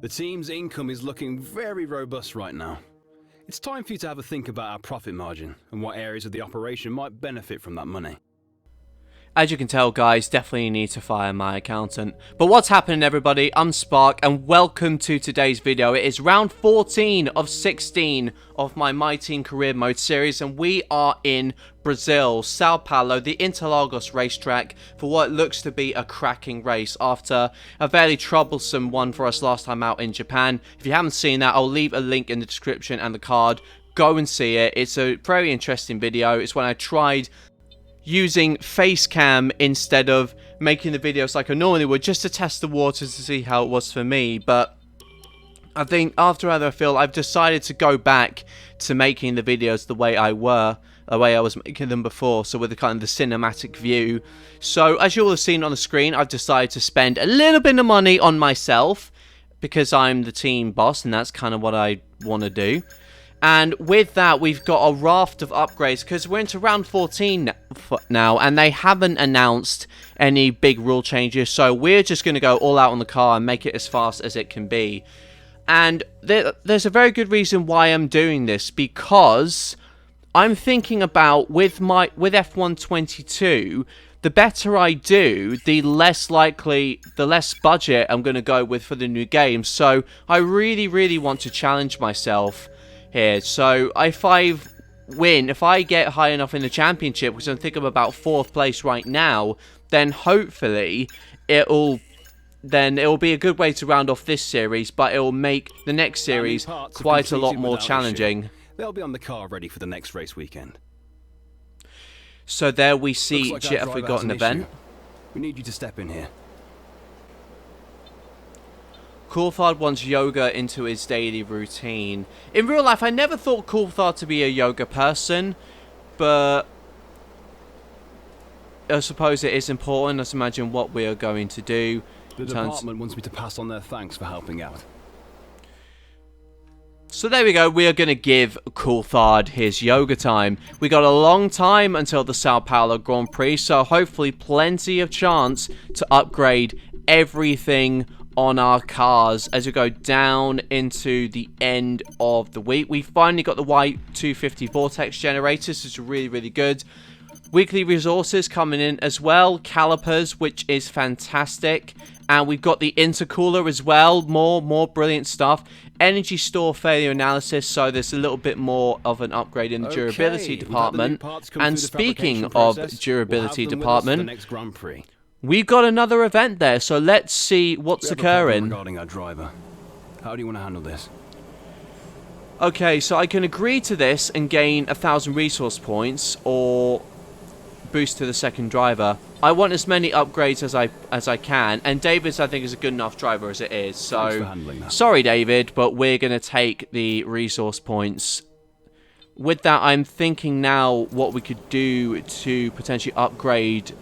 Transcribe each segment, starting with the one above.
The team's income is looking very robust right now. It's time for you to have a think about our profit margin and what areas of the operation might benefit from that money. As you can tell, guys, definitely need to fire my accountant. But what's happening, everybody? I'm Spark, and welcome to today's video. It is round 14 of 16 of my MyTeam career mode series, and we are in Brazil, Sao Paulo, the Interlagos racetrack, for what looks to be a cracking race after a fairly troublesome one for us last time out in Japan. If you haven't seen that, I'll leave a link in the description and the card. Go and see it. It's a very interesting video. It's when I tried using face cam instead of making the videos like I normally would, just to test the waters to see how it was for me. But I think after I feel I've decided to go back to making the videos the way I was making them before, so with the kind of the cinematic view. So as you all have seen on the screen, I've decided to spend a little bit of money on myself because I'm the team boss and that's kind of what I want to do. And with that, we've got a raft of upgrades because we're into round 14 now, and they haven't announced any big rule changes. So we're just going to go all out on the car and make it as fast as it can be. And there's a very good reason why I'm doing this, because I'm thinking about with F122, the better I do, the less budget I'm going to go with for the new game. So I really want to challenge myself here. So if I get high enough in the championship, which I think I'm about 4th place right now, then hopefully it'll be a good way to round off this series, but it'll make the next series quite a lot more challenging. They'll be on the car ready for the next race weekend. So there we see Jeff, we got an event. We need you to step in here. Coulthard wants yoga into his daily routine. In real life, I never thought Coulthard to be a yoga person, but I suppose it is important. Let's imagine what we are going to do. The department wants me to pass on their thanks for helping out. So there we go, we are going to give Coulthard his yoga time. We got a long time until the Sao Paulo Grand Prix, so hopefully plenty of chance to upgrade everything on our cars as we go down into the end of the week. We finally got the Y250 Vortex generators, which is really good. Weekly resources coming in as well, calipers, which is fantastic, and we've got the intercooler as well. More brilliant stuff. Energy store failure analysis, so there's a little bit more of an upgrade in the durability department. And speaking of durability department, we've got another event there, so let's see what's occurring. Regarding our driver, how do you want to handle this? Okay, so I can agree to this and gain 1,000 resource points, or boost to the second driver. I want as many upgrades as I can, and David's I think is a good enough driver as it is. So sorry, David, but we're gonna take the resource points. With that, I'm thinking now what we could do to potentially upgrade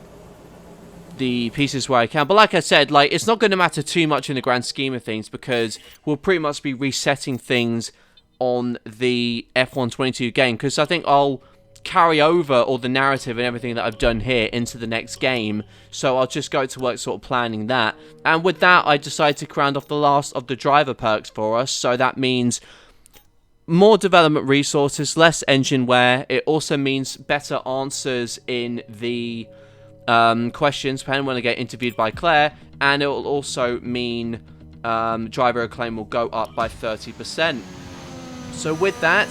the pieces where I can. But like I said, like, it's not going to matter too much in the grand scheme of things, because we'll pretty much be resetting things on the F122 game, because I think I'll carry over all the narrative and everything that I've done here into the next game. So I'll just go to work sort of planning that. And with that, I decided to round off the last of the driver perks for us. So that means more development resources, less engine wear. It also means better answers in the questions when I get interviewed by Claire, and it will also mean driver acclaim will go up by 30%. So with that,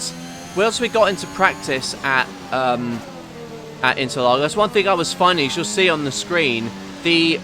what else we got into practice at Interlagos? One thing I was finding is, you'll see on the screen, the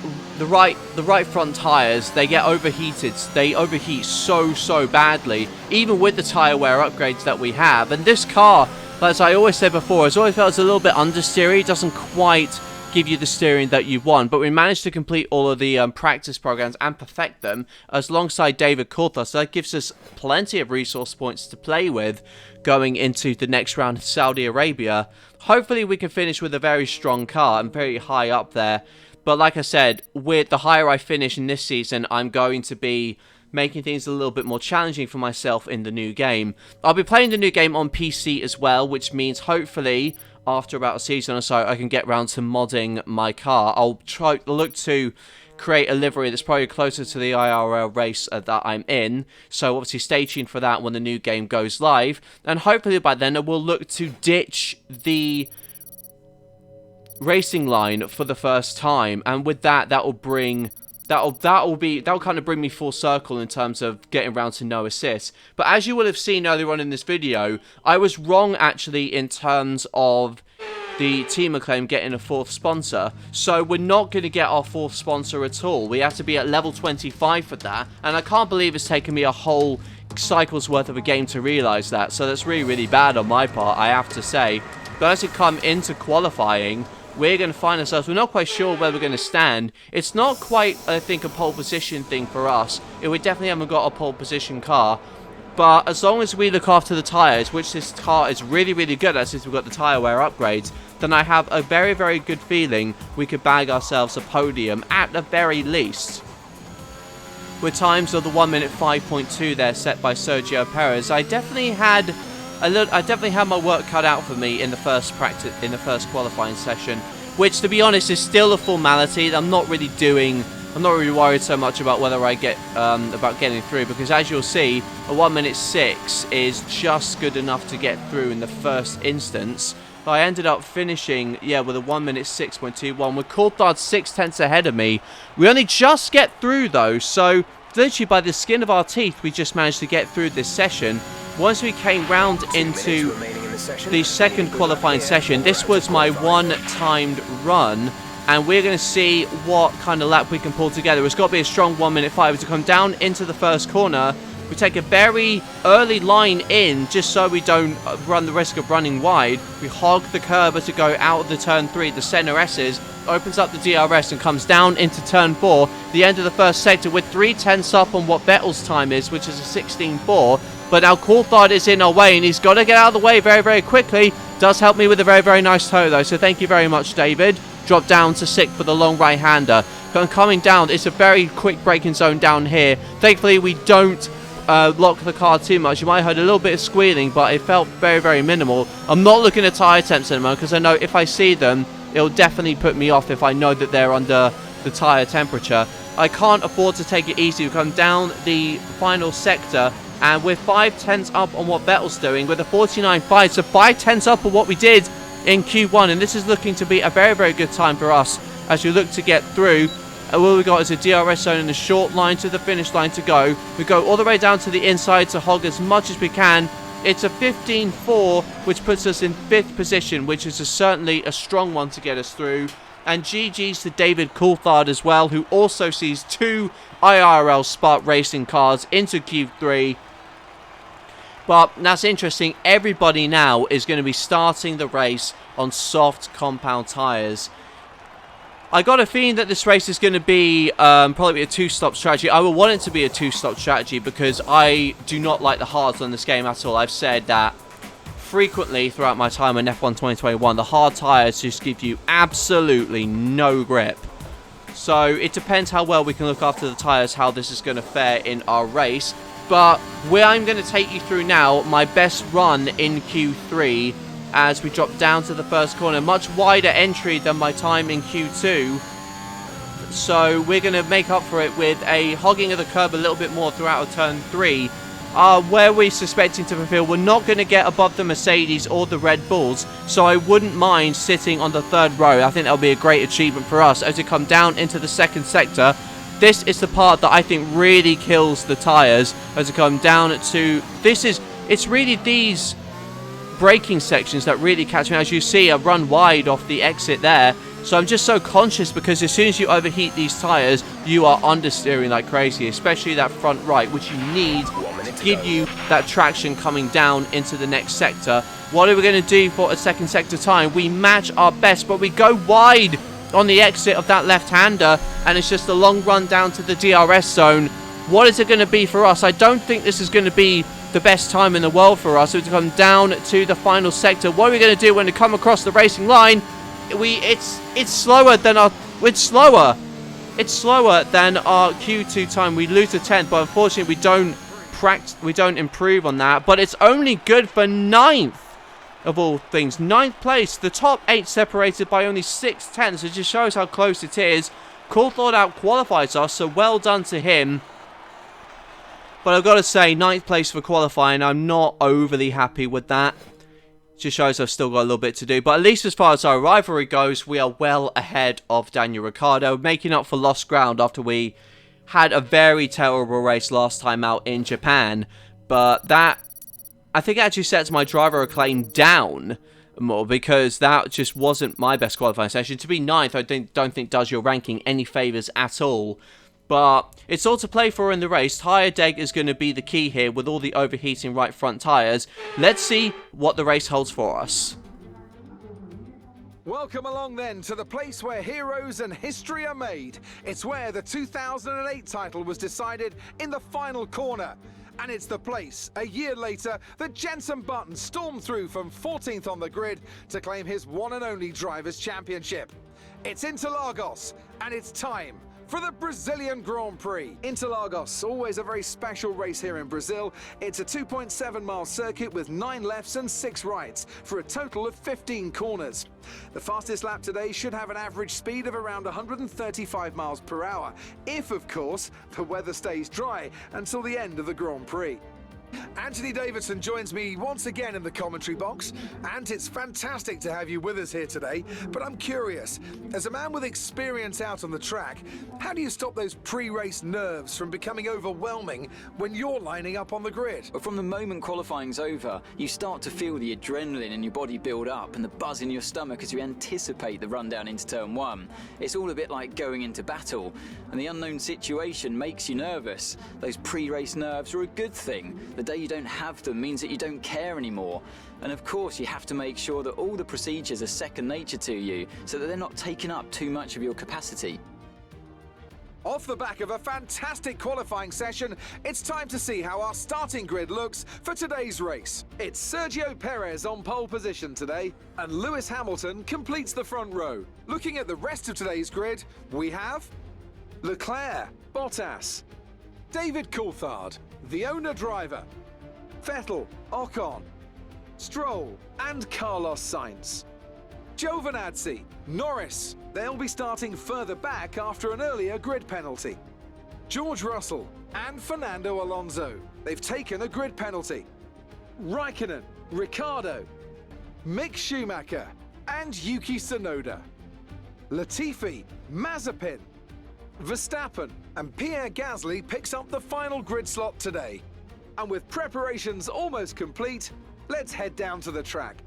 right front tires, they get overheated. They overheat so badly, even with the tire wear upgrades that we have. And this car, as I always said before, has always felt it's a little bit understeery. It doesn't quite give you the steering that you want, but we managed to complete all of the practice programs and perfect them alongside David Coulthard, so that gives us plenty of resource points to play with going into the next round in Saudi Arabia. Hopefully we can finish with a very strong car and very high up there, but like I said, with the higher I finish in this season, I'm going to be making things a little bit more challenging for myself in the new game. I'll be playing the new game on PC as well, which means hopefully after about a season or so, I can get around to modding my car. I'll try to look to create a livery that's probably closer to the IRL race that I'm in. So obviously stay tuned for that when the new game goes live. And hopefully by then we'll look to ditch the racing line for the first time. And with that, that'll kind of bring me full circle in terms of getting around to no assists. But as you will have seen earlier on in this video, I was wrong actually in terms of the Team Acclaim getting a 4th sponsor. So we're not going to get our 4th sponsor at all. We have to be at level 25 for that. And I can't believe it's taken me a whole cycle's worth of a game to realise that. So that's really, really bad on my part, I have to say. But as we come into qualifying, we're going to find ourselves, we're not quite sure where we're going to stand. It's not quite, I think, a pole position thing for us. We definitely haven't got a pole position car. But as long as we look after the tyres, which this car is really, really good at since we've got the tyre wear upgrades, then I have a very, very good feeling we could bag ourselves a podium at the very least. With times of the 1 minute 5.2 there set by Sergio Perez, I definitely had my work cut out for me in the first qualifying session, which to be honest is still a formality. I'm not really worried so much about whether I get about getting through, because as you'll see, a 1 minute 6 is just good enough to get through in the first instance. I ended up finishing, with a 1 minute 6.21 with Coulthard 6/10 ahead of me. We only just get through though, so literally by the skin of our teeth we just managed to get through this session. Once we came round into the second qualifying session, this was my one timed run, and we're going to see what kind of lap we can pull together. It's got to be a strong 1 minute 5 to come down into the first corner. We take a very early line in just so we don't run the risk of running wide. We hog the curb to go out of the turn 3, the center S's, opens up the DRS and comes down into turn 4, the end of the first sector with 3/10 up on what Vettel's time is, which is a 16.4. But now Coulthard is in our way and he's got to get out of the way very, very quickly. Does help me with a very, very nice toe though, so thank you very much, David. Drop down to 6th for the long right-hander. Coming down, it's a very quick braking zone down here. Thankfully, we don't lock the car too much. You might have heard a little bit of squealing, but it felt very, very minimal. I'm not looking at tyre temps anymore because I know if I see them, it'll definitely put me off if I know that they're under the tyre temperature. I can't afford to take it easy. We come down the final sector, and we're 5/10 up on what Vettel's doing with a 49.5, so 5/10 up on what we did in Q1, and this is looking to be a very, very good time for us as we look to get through. All we got is a DRS zone and a short line to the finish line to go. We go all the way down to the inside to hog as much as we can. It's a 15.4, which puts us in 5th position, which is certainly a strong one to get us through. And GG's to David Coulthard as well, who also sees 2 IRL Spark Racing cars into Q3. But that's interesting. Everybody now is going to be starting the race on soft compound tyres. I got a feeling that this race is going to be probably a 2-stop strategy. I will want it to be a 2-stop strategy because I do not like the hards on this game at all. I've said that frequently throughout my time in F1 2021. The hard tyres just give you absolutely no grip. So it depends how well we can look after the tyres, how this is going to fare in our race. But where I'm going to take you through now, my best run in Q3 as we drop down to the first corner. Much wider entry than my time in Q2. So we're going to make up for it with a hogging of the curb a little bit more throughout turn 3. Where we're suspecting to fulfill, we're not going to get above the Mercedes or the Red Bulls. So I wouldn't mind sitting on the 3rd row. I think that'll be a great achievement for us as we come down into the second sector. This is the part that I think really kills the tyres as we come down to... It's really these braking sections that really catch me. As you see, I run wide off the exit there. So I'm just so conscious because as soon as you overheat these tyres, you are understeering like crazy, especially that front right, which you need to give you that traction coming down into the next sector. What are we going to do for a second sector time? We match our best, but we go wide on the exit of that left-hander, and it's just a long run down to the DRS zone. What is it going to be for us? I don't think this is going to be the best time in the world for us. So to come down to the final sector, what are we going to do when we come across the racing line? It's slower than our Q2 time. We lose a 10th, but unfortunately we don't improve on that. But it's only good for 9th of all things. 9th place. The top 8 separated by only 6/10. So it just shows how close it is. Coulthard out-qualifies us, so well done to him. But I've got to say, 9th place for qualifying, I'm not overly happy with that. Just shows I've still got a little bit to do. But at least as far as our rivalry goes, we are well ahead of Daniel Ricciardo, making up for lost ground after we had a very terrible race last time out in Japan. But that, I think, actually sets my driver acclaim down more, because that just wasn't my best qualifying session. To be 9th, I don't think does your ranking any favours at all. But it's all to play for in the race. Tyre deg is going to be the key here with all the overheating right front tyres. Let's see what the race holds for us. Welcome along then to the place where heroes and history are made. It's where the 2008 title was decided in the final corner. And it's the place, a year later, that Jenson Button stormed through from 14th on the grid to claim his one and only Drivers' Championship. It's Interlagos, and it's time for the Brazilian Grand Prix. Interlagos, always a very special race here in Brazil. It's a 2.7-mile circuit with 9 lefts and 6 rights for a total of 15 corners. The fastest lap today should have an average speed of around 135 miles per hour, if, of course, the weather stays dry until the end of the Grand Prix. Anthony Davidson joins me once again in the commentary box, and it's fantastic to have you with us here today. But I'm curious, as a man with experience out on the track, how do you stop those pre-race nerves from becoming overwhelming when you're lining up on the grid? Well, from the moment qualifying's over, you start to feel the adrenaline in your body build up and the buzz in your stomach as you anticipate the rundown into turn 1. It's all a bit like going into battle, and the unknown situation makes you nervous. Those pre-race nerves are a good thing. The day you don't have them means that you don't care anymore. And of course, you have to make sure that all the procedures are second nature to you, so that they're not taking up too much of your capacity. Off the back of a fantastic qualifying session, it's time to see how our starting grid looks for today's race. It's Sergio Perez on pole position today, and Lewis Hamilton completes the front row. Looking at the rest of today's grid, we have Leclerc, Bottas, David Coulthard, the owner driver, Vettel, Ocon, Stroll and Carlos Sainz. Giovinazzi, Norris, they'll be starting further back after an earlier grid penalty. George Russell and Fernando Alonso, they've taken a grid penalty. Raikkonen, Ricciardo, Mick Schumacher and Yuki Tsunoda. Latifi, Mazepin, Verstappen and Pierre Gasly picks up the final grid slot today. And with preparations almost complete, let's head down to the track.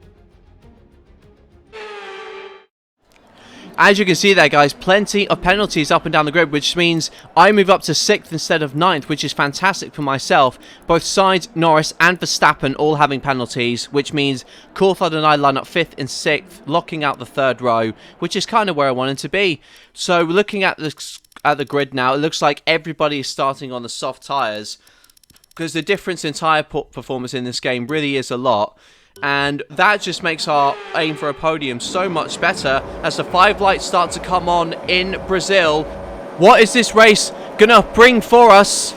As you can see there, guys, plenty of penalties up and down the grid, which means I move up to 6th instead of 9th, which is fantastic for myself. Both Sainz, Norris and Verstappen all having penalties, which means Coulthard and I line up 5th and 6th, locking out the 3rd row, which is kind of where I wanted to be. So looking at the grid now, it looks like everybody is starting on the soft tyres, because the difference in tyre performance in this game really is a lot. And that just makes our aim for a podium so much better as the 5 lights start to come on in Brazil. What is this race gonna bring for us?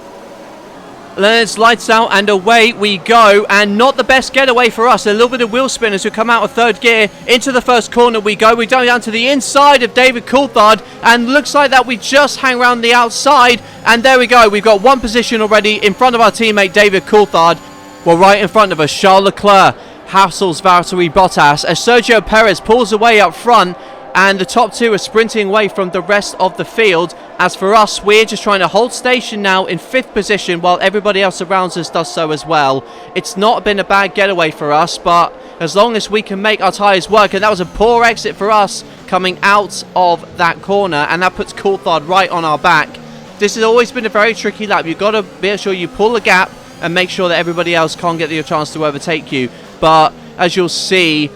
Let's lights out and away we go, and not the best getaway for us. A little bit of wheel spin as we come out of 3rd gear. Into the first corner we go. We're going down to the inside of David Coulthard, and looks like that we just hang around the outside, and there we go. We've got 1 position already in front of our teammate David Coulthard. Well, right in front of us, Charles Leclerc hassles Valtteri Bottas as Sergio Perez pulls away up front, and the top 2 are sprinting away from the rest of the field. As for us, we're just trying to hold station now in 5th position while everybody else around us does so as well. It's not been a bad getaway for us, but as long as we can make our tyres work, and that was a poor exit for us coming out of that corner, and that puts Coulthard right on our back. This has always been a very tricky lap. You've got to make sure you pull the gap and make sure that everybody else can't get the chance to overtake you. But as you'll see,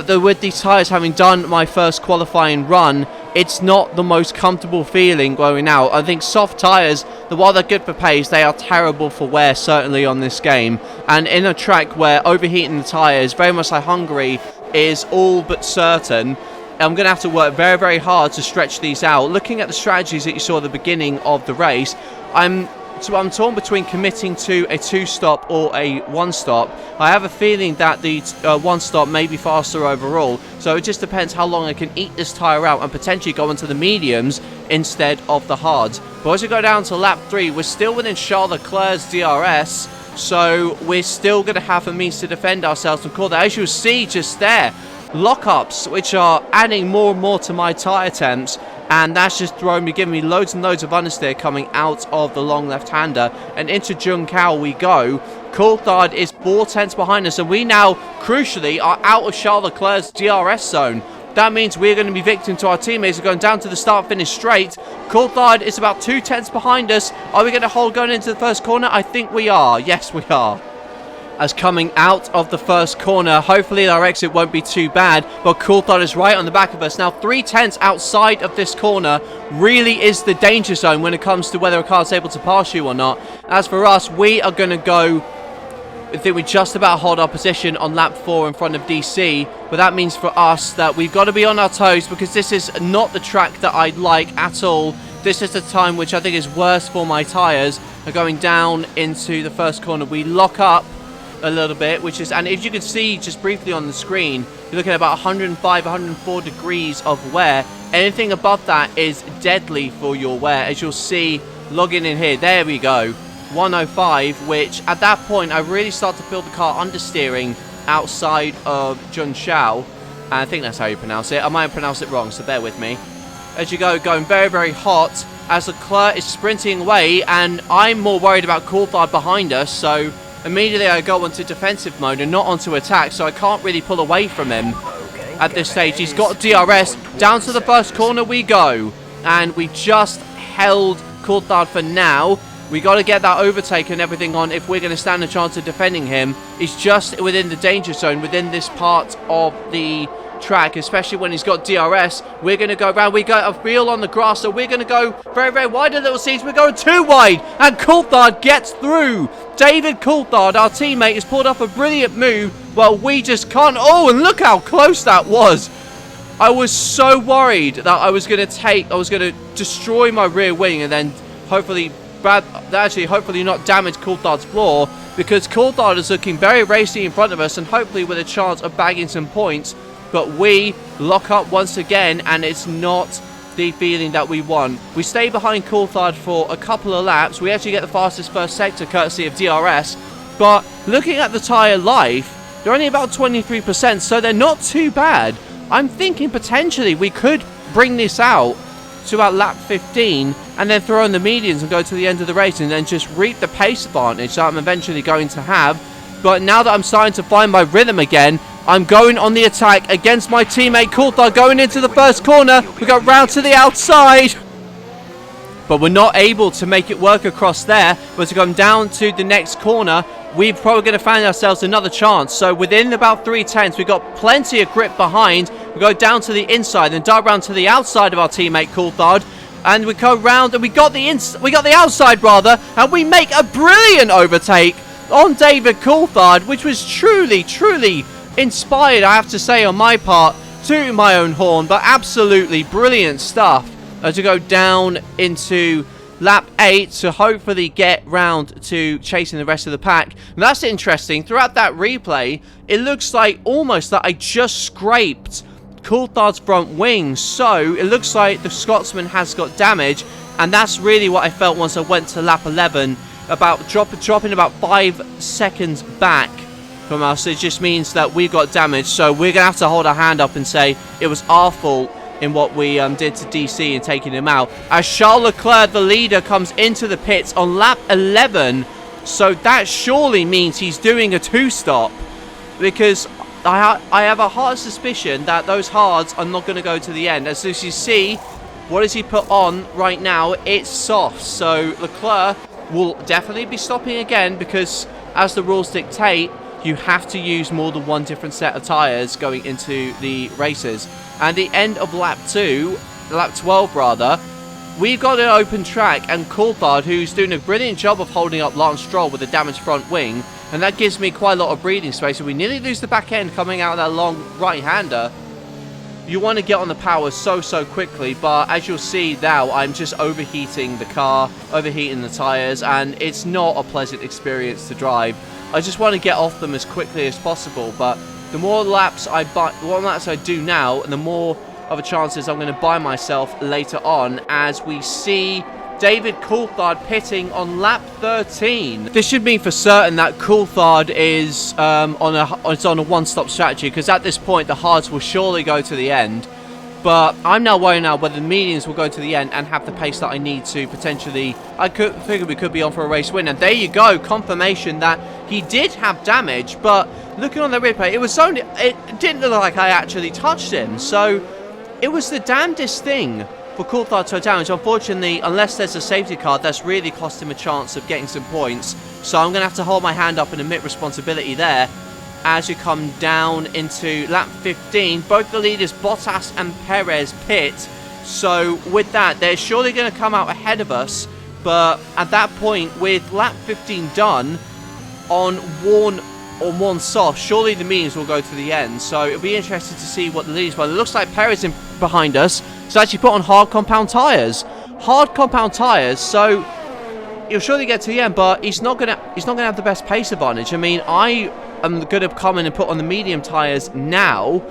with these tyres having done my first qualifying run, it's not the most comfortable feeling going out. I think soft tyres, while they're good for pace, they are terrible for wear, certainly on this game. And in a track where overheating the tyres, very much like Hungary, is all but certain, I'm going to have to work very, very hard to stretch these out. Looking at the strategies that you saw at the beginning of the race, I'm I'm torn between committing to a 2-stop or a 1-stop. I have a feeling that the 1-stop may be faster overall, so it just depends how long I can eat this tyre out and potentially go into the mediums instead of the hards. But as we go down to lap 3, we're still within Charles Leclerc's DRS, so we're still going to have a means to defend ourselves and call that. As you'll see just there, lockups, which are adding more and more to my tyre attempts, and that's just giving me loads and loads of understeer coming out of the long left-hander, and into Junção we go. Coulthard is 4 tenths behind us, and we now, crucially, are out of Charles Leclerc's DRS zone. That means we're going to be victim to our teammates. We're going down to the start-finish straight. Coulthard is about 2 tenths behind us. Are we going to hold going into the first corner? I think we are. Yes, we are. As coming out of the first corner, hopefully our exit won't be too bad, but Coulthard is right on the back of us. Now 3 tenths outside of this corner really is the danger zone when it comes to whether a car's able to pass you or not. As for us, we are going to go, I think we just about hold our position on lap 4 in front of DC, but that means for us that we've got to be on our toes, because this is not the track that I like at all. This is the time which I think is worse for my tyres. Going down into the first corner, we lock up a little bit, which is, and if you can see just briefly on the screen, you're looking at about 105, 104 degrees of wear. Anything above that is deadly for your wear, as you'll see logging in here. There we go, 105, which at that point I really start to feel the car understeering outside of Junção. And I think that's how you pronounce it. I might have pronounced it wrong, so bear with me. As you go, going very, very hot as Leclerc is sprinting away, and I'm more worried about Coulthard behind us, so immediately I go onto defensive mode and not onto attack, so I can't really pull away from him at this stage. He's got DRS. Down to the first corner we go, and we just held Coulthard for now. We got to get that overtake and everything on if we're going to stand a chance of defending him. He's just within the danger zone within this part of the track, especially when he's got DRS. We're going to go around. We got a wheel on the grass, so we're going to go very, very wide in little seats. We're going too wide, and Coulthard gets through. David Coulthard, our teammate, has pulled off a brilliant move. Well, we just can't. Oh, and look how close that was. I was so worried that I was going to destroy my rear wing and then hopefully not damage Coulthard's floor, because Coulthard is looking very racy in front of us and hopefully with a chance of bagging some points. But we lock up once again, and it's not the feeling that we want. We stay behind Coulthard for a couple of laps. We actually get the fastest first sector courtesy of DRS. But looking at the tyre life, they're only about 23%, so they're not too bad. I'm thinking potentially we could bring this out to about lap 15 and then throw in the medians and go to the end of the race and then just reap the pace advantage that I'm eventually going to have. But now that I'm starting to find my rhythm again, I'm going on the attack against my teammate Coulthard going into the first corner. We got round to the outside, but we're not able to make it work across there. But to come down to the next corner, we're probably going to find ourselves another chance. So within about 3 tenths, we've got plenty of grip behind. We go down to the inside and dart round to the outside of our teammate Coulthard. And we go round and we got the outside rather, and we make a brilliant overtake on David Coulthard, which was truly, truly inspired, I have to say, on my part, to my own horn, but absolutely brilliant stuff to go down into lap 8 to hopefully get round to chasing the rest of the pack. And that's interesting. Throughout that replay, it looks like almost that I just scraped Coulthard's front wing, so it looks like the Scotsman has got damage, and that's really what I felt once I went to lap 11, about dropping about 5 seconds back from us. It just means that we've got damage, so we're gonna have to hold our hand up and say it was our fault in what we did to DC and taking him out. As Charles Leclerc, the leader, comes into the pits on lap 11, so that surely means he's doing a 2-stop, because I have a hard suspicion that those hards are not going to go to the end. As you see, what does he put on right now? It's soft, so Leclerc will definitely be stopping again, because as the rules dictate, you have to use more than one different set of tyres going into the races. And the end of lap 12 rather, we've got an open track, and Coulthard, who's doing a brilliant job of holding up Lance Stroll with a damaged front wing, and that gives me quite a lot of breathing space. And we nearly lose the back end coming out of that long right-hander. you want to get on the power so quickly, but as you'll see now, I'm just overheating the car, overheating the tyres, and it's not a pleasant experience to drive. I just want to get off them as quickly as possible, but the more laps I do now, and the more of a chances I'm going to buy myself later on, as we see David Coulthard pitting on lap 13. This should mean for certain that Coulthard is on a one-stop strategy, because at this point the hards will surely go to the end. But I'm now worried now whether the mediums will go to the end and have the pace that I need to potentially. I could figure we could be on for a race win, and there you go, confirmation that he did have damage. But looking on the replay, it didn't look like I actually touched him, so it was the damnedest thing for Coulthard to damage. Unfortunately, unless there's a safety car, that's really cost him a chance of getting some points. So I'm going to have to hold my hand up and admit responsibility there. As you come down into lap 15, both the leaders Bottas and Perez pit. So with that, they're surely going to come out ahead of us. But at that point, with lap 15 done on one soft, surely the mediums will go to the end. So it'll be interesting to see what the leaders. Well, it looks like Perez in behind us. So actually put on hard compound tyres. Hard compound tyres. So he'll surely get to the end, but he's not gonna have the best pace advantage. I mean, I'm going to come in and put on the medium tyres now,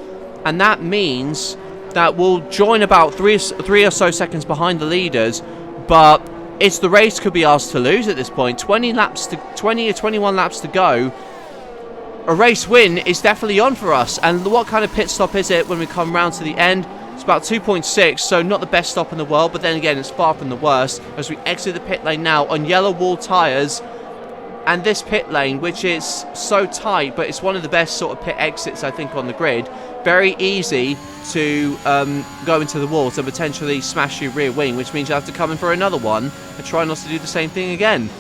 and that means that we'll join about three or so seconds behind the leaders, but the race could be ours to lose at this point. 20 or 21 laps to go. A race win is definitely on for us. And what kind of pit stop is it when we come round to the end? It's about 2.6, so not the best stop in the world, but then again, it's far from the worst as we exit the pit lane now on yellow wall tyres. And this pit lane, which is so tight, but it's one of the best sort of pit exits, I think, on the grid. Very easy to go into the walls and potentially smash your rear wing, which means you have to come in for another one and try not to do the same thing again.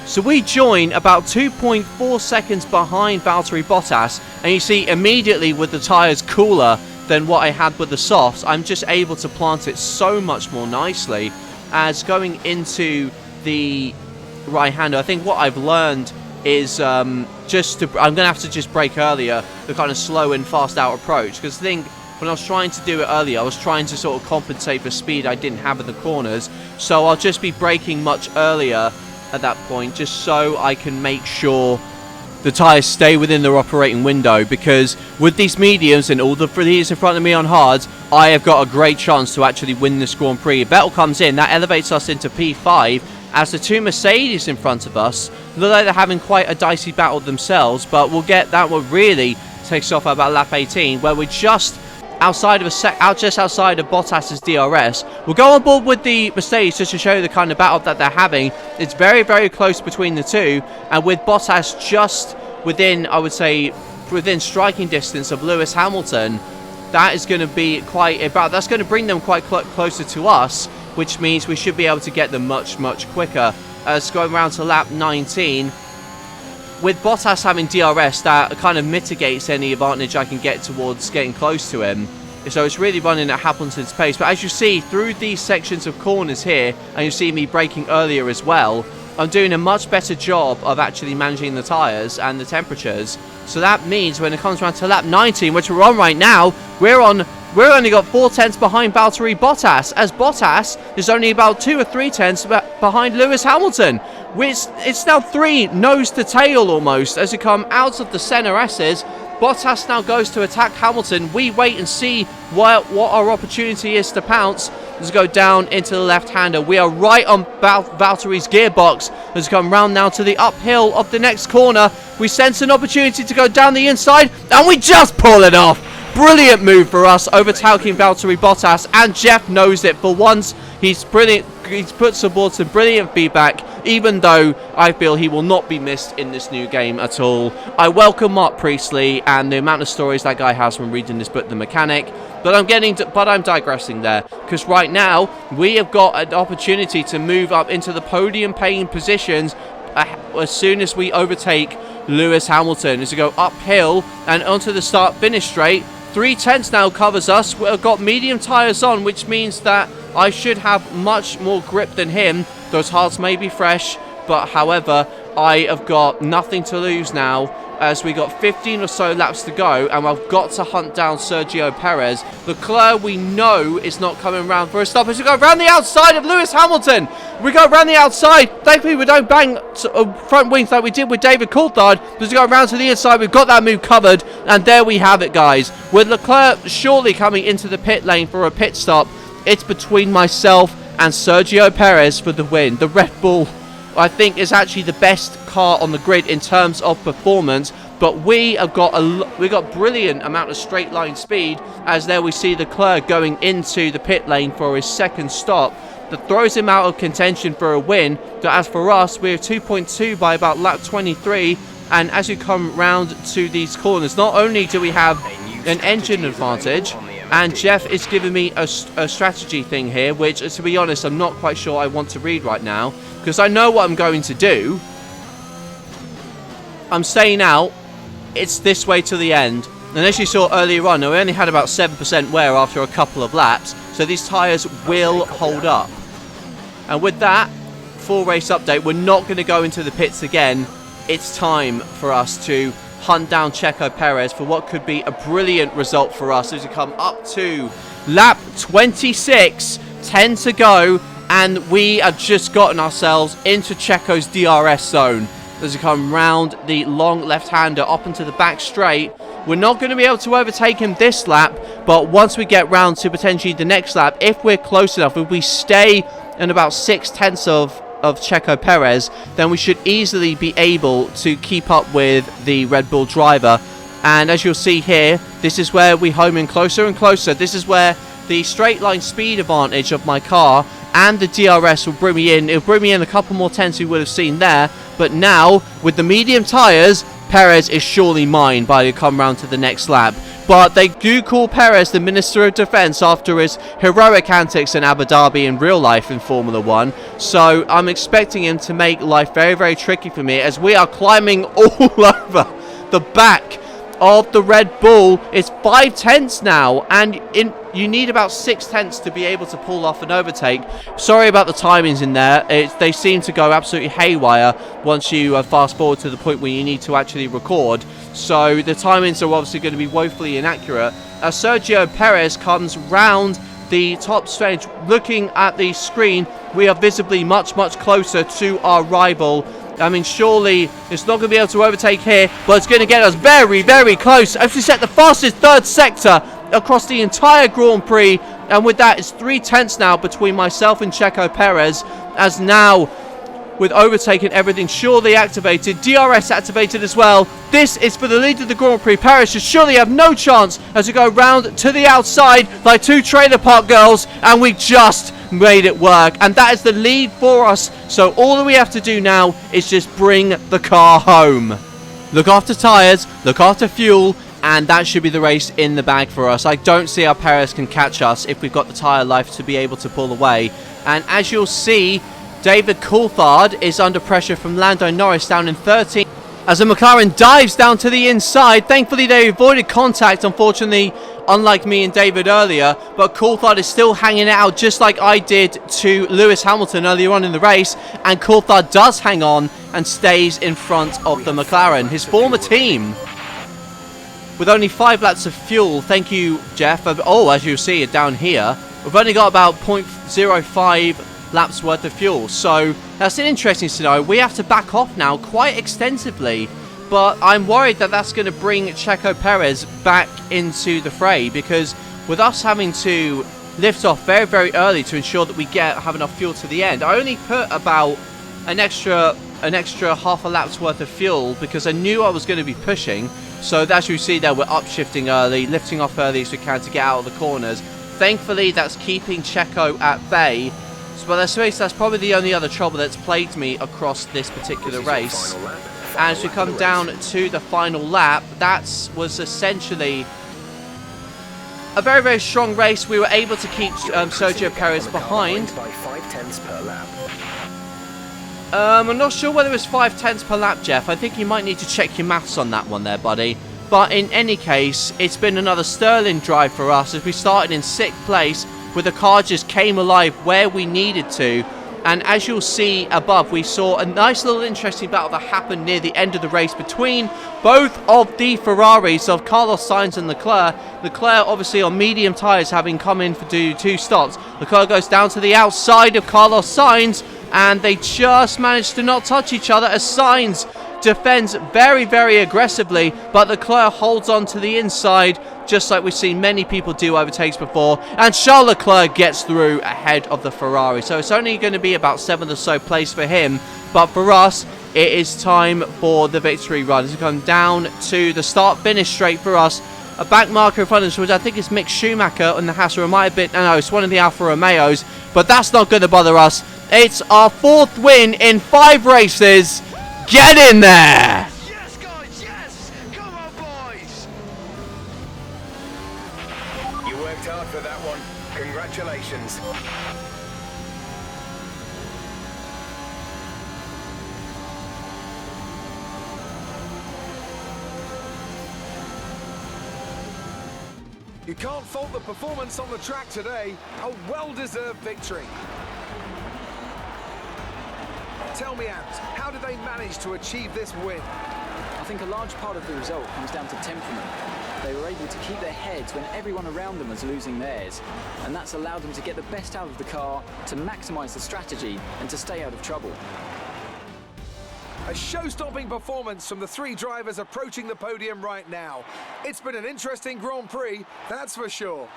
So we join about 2.4 seconds behind Valtteri Bottas, and you see immediately with the tyres cooler than what I had with the softs, I'm just able to plant it so much more nicely. As going into the right-hander, I think what I've learned is I'm going to have to just brake earlier, the kind of slow and fast out approach, because I think when I was trying to do it earlier, I was trying to sort of compensate for speed I didn't have in the corners, so I'll just be braking much earlier at that point, just so I can make sure the tyres stay within their operating window, because with these mediums and all the leaders in front of me on hards, I have got a great chance to actually win this Grand Prix. If Vettel comes in, that elevates us into P5, as the two Mercedes in front of us look like they're having quite a dicey battle themselves, but we'll get that one really takes off at about lap 18, where we're just outside of outside of Bottas's DRS. We'll go on board with the Mercedes just to show you the kind of battle that they're having. It's very, very close between the two, and with Bottas just within, I would say, within striking distance of Lewis Hamilton, that is going to be that's going to bring them quite closer to us, which means we should be able to get them much quicker. As going around to lap 19, with Bottas having DRS, that kind of mitigates any advantage I can get towards getting close to him. So it's really running at Hamilton's pace. But as you see, through these sections of corners here, and you see me braking earlier as well, I'm doing a much better job of actually managing the tyres and the temperatures. So that means when it comes around to lap 19, which we're on right now, we're only got 4 tenths behind Valtteri Bottas, as Bottas is only about 2 or 3 tenths behind Lewis Hamilton. It's now 3 nose to tail almost as we come out of the center S's. Bottas now goes to attack Hamilton. We wait and see what our opportunity is to pounce. Let's go down into the left-hander. We are right on Valtteri's gearbox. Let's come round now to the uphill of the next corner. We sense an opportunity to go down the inside, and we just pull it off. Brilliant move for us, overtaking Valtteri Bottas, and Jeff knows it. For once, he's brilliant. He's put aboard some brilliant feedback, even though I feel he will not be missed in this new game at all. I welcome Mark Priestley and the amount of stories that guy has from reading this book, The Mechanic. But I'm digressing there, because right now we have got an opportunity to move up into the podium paying positions as soon as we overtake Lewis Hamilton. As we go uphill and onto the start-finish straight, 3 tenths now covers us. We've got medium tyres on, which means that I should have much more grip than him. Those hards may be fresh, but however, I have got nothing to lose now. as we got 15 or so laps to go, and I've got to hunt down Sergio Perez. Leclerc, we know, is not coming around for a stop as we go around the outside of Lewis Hamilton. We go around the outside. Thankfully, we don't bang front wings like we did with David Coulthard. As we go around to the inside, we've got that move covered, and there we have it, guys. With Leclerc surely coming into the pit lane for a pit stop, it's between myself and Sergio Perez for the win. The Red Bull, I think, is actually the best car on the grid in terms of performance, but we have got brilliant amount of straight line speed, as there we see Leclerc going into the pit lane for his second stop. That throws him out of contention for a win. But as for us, we're 2.2 by about lap 23, and as you come round to these corners, not only do we have an engine advantage, and Jeff is giving me a strategy thing here, which, to be honest, I'm not quite sure I want to read right now, because I know what I'm going to do. I'm staying out. It's this way to the end. And as you saw earlier on, we only had about 7% wear after a couple of laps, so these tyres will hold up. And with that, full race update, we're not going to go into the pits again. It's time for us to hunt down Checo Perez for what could be a brilliant result for us as we come up to lap 26, 10 to go, and we have just gotten ourselves into Checo's DRS zone. As we come round the long left-hander up into the back straight, we're not going to be able to overtake him this lap, but once we get round to potentially the next lap, if we're close enough, if we stay in about 6/10 of Checo Perez, then we should easily be able to keep up with the Red Bull driver. And as you'll see here, this is where we home in closer and closer. This is where the straight line speed advantage of my car and the DRS will bring me in. It'll bring me in a couple more tenths we would have seen there, but now with the medium tyres, Perez is surely mine by the come round to the next lap. But they do call Perez the Minister of Defence after his heroic antics in Abu Dhabi in real life in Formula 1. So I'm expecting him to make life very, very tricky for me as we are climbing all over the back of the Red Bull. It's 5/10 now, and you need about 6/10 to be able to pull off an overtake. Sorry about the timings in there. They seem to go absolutely haywire once you fast forward to the point where you need to actually record. So the timings are obviously going to be woefully inaccurate. As Sergio Perez comes round the top stretch, looking at the screen, we are visibly much, much closer to our rival. I mean, surely it's not going to be able to overtake here, but it's going to get us very, very close. If we set the fastest third sector across the entire Grand Prix, and with that, it's 3/10 now between myself and Checo Perez, as now, with overtaking everything surely activated, DRS activated as well. This is for the lead of the Grand Prix. Perez should surely have no chance as we go round to the outside like two trailer park girls, and we just made it work, and that is the lead for us. So all that we have to do now is just bring the car home. Look after tyres, look after fuel, and that should be the race in the bag for us. I don't see how Perez can catch us if we've got the tyre life to be able to pull away. And as you'll see, David Coulthard is under pressure from Lando Norris down in 13th. As the McLaren dives down to the inside, thankfully they avoided contact, unfortunately, unlike me and David earlier, but Coulthard is still hanging it out just like I did to Lewis Hamilton earlier on in the race, and Coulthard does hang on and stays in front of the McLaren, his former team. With only 5 laps of fuel, thank you, Jeff. Oh, as you see it down here, we've only got about 0.05 laps worth of fuel, so that's an interesting scenario. We have to back off now quite extensively, but I'm worried that that's going to bring Checo Perez back into the fray, because with us having to lift off very, very early to ensure that we have enough fuel to the end, I only put about an extra half a lap's worth of fuel because I knew I was going to be pushing. So as you see there, we're upshifting early, lifting off early as we can to get out of the corners. Thankfully, that's keeping Checo at bay. But that's probably the only other trouble that's plagued me across this particular race. As we come down to the final lap, that was essentially a very, very strong race. We were able to keep Sergio Perez behind. I'm not sure whether it was 5/10 per lap, Jeff. I think you might need to check your maths on that one there, buddy. But in any case, it's been another sterling drive for us as we started in 6th place, where the car just came alive where we needed to. And as you'll see above, we saw a nice little interesting battle that happened near the end of the race between both of the Ferraris of Carlos Sainz and Leclerc. Leclerc obviously on medium tyres, having come in for two stops. Leclerc goes down to the outside of Carlos Sainz, and they just managed to not touch each other as Sainz defends very, very aggressively, but Leclerc holds on to the inside, just like we've seen many people do overtakes before, and Charles Leclerc gets through ahead of the Ferrari. So it's only going to be about 7th or so place for him, but for us, it is time for the victory run. As we come down to the start-finish straight for us, a back marker in front of us, which I think is Mick Schumacher on the Haas, or it might have been, no, it's one of the Alfa Romeos, but that's not going to bother us. It's our 4th win in 5 races. Get in there! Yes, guys, yes! Come on, boys! You worked hard for that one. Congratulations. You can't fault the performance on the track today. A well-deserved victory. Tell me, Ant, how did they manage to achieve this win? I think a large part of the result comes down to temperament. They were able to keep their heads when everyone around them was losing theirs, and that's allowed them to get the best out of the car, to maximise the strategy, and to stay out of trouble. A show-stopping performance from the 3 drivers approaching the podium right now. It's been an interesting Grand Prix, that's for sure.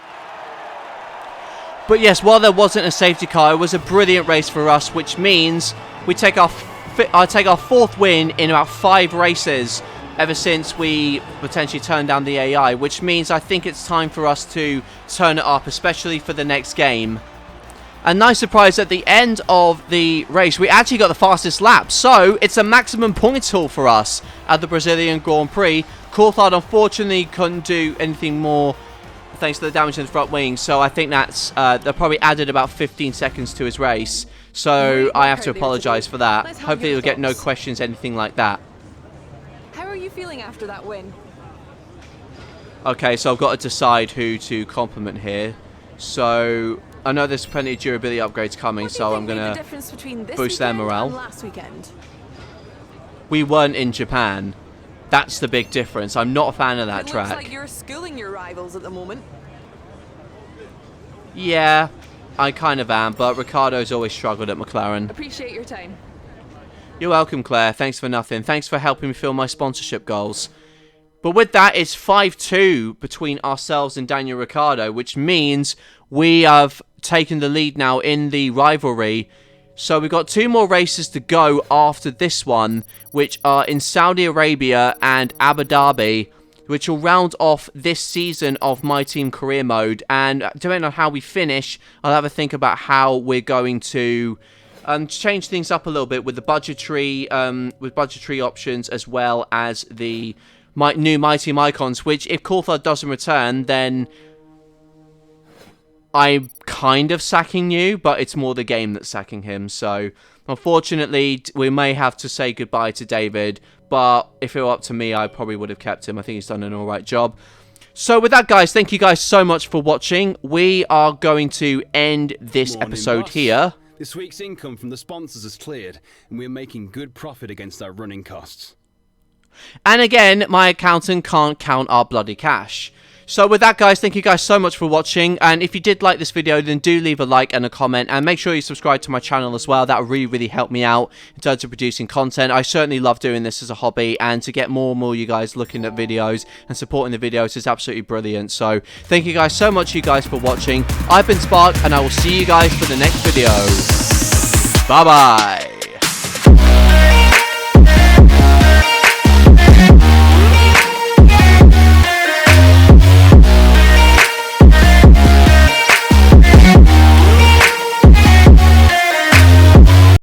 But yes, while there wasn't a safety car, it was a brilliant race for us, which means we take our 4th win in about 5 races ever since we potentially turned down the AI, which means I think it's time for us to turn it up, especially for the next game. A nice surprise at the end of the race, we actually got the fastest lap, so it's a maximum points haul for us at the Brazilian Grand Prix. Coulthard unfortunately couldn't do anything more thanks to the damage in the front wing, so I think that's they probably added about 15 seconds to his race, so I have to apologise for that. Hopefully he'll get no questions, anything like that. How are you feeling after that win? Okay, so I've got to decide who to compliment here. So I know there's plenty of durability upgrades coming, so I'm going to boost their morale. Last weekend? We weren't in Japan. That's the big difference. I'm not a fan of that track. It looks like you're schooling your rivals at the moment. Yeah, I kind of am, but Ricardo's always struggled at McLaren. Appreciate your time. You're welcome, Claire. Thanks for nothing. Thanks for helping me fill my sponsorship goals. But with that, it's 5-2 between ourselves and Daniel Ricciardo, which means we have taken the lead now in the rivalry. So we've got 2 more races to go after this one, which are in Saudi Arabia and Abu Dhabi, which will round off this season of MyTeam career mode. And depending on how we finish, I'll have a think about how we're going to change things up a little bit with the budgetary options, as well as the new MyTeam icons, which if Coulthard doesn't return, then I'm kind of sacking you, but it's more the game that's sacking him. So unfortunately, we may have to say goodbye to David, but if it were up to me, I probably would have kept him. I think he's done an alright job. So with that, guys, thank you guys so much for watching. We are going to end this episode here. This week's income from the sponsors has cleared, and we're making good profit against our running costs. And again, my accountant can't count our bloody cash. So with that, guys, thank you guys so much for watching. And if you did like this video, then do leave a like and a comment. And make sure you subscribe to my channel as well. That would really, really help me out in terms of producing content. I certainly love doing this as a hobby. And to get more and more you guys looking at videos and supporting the videos is absolutely brilliant. So thank you guys so much, you guys, for watching. I've been Spark, and I will see you guys for the next video. Bye-bye.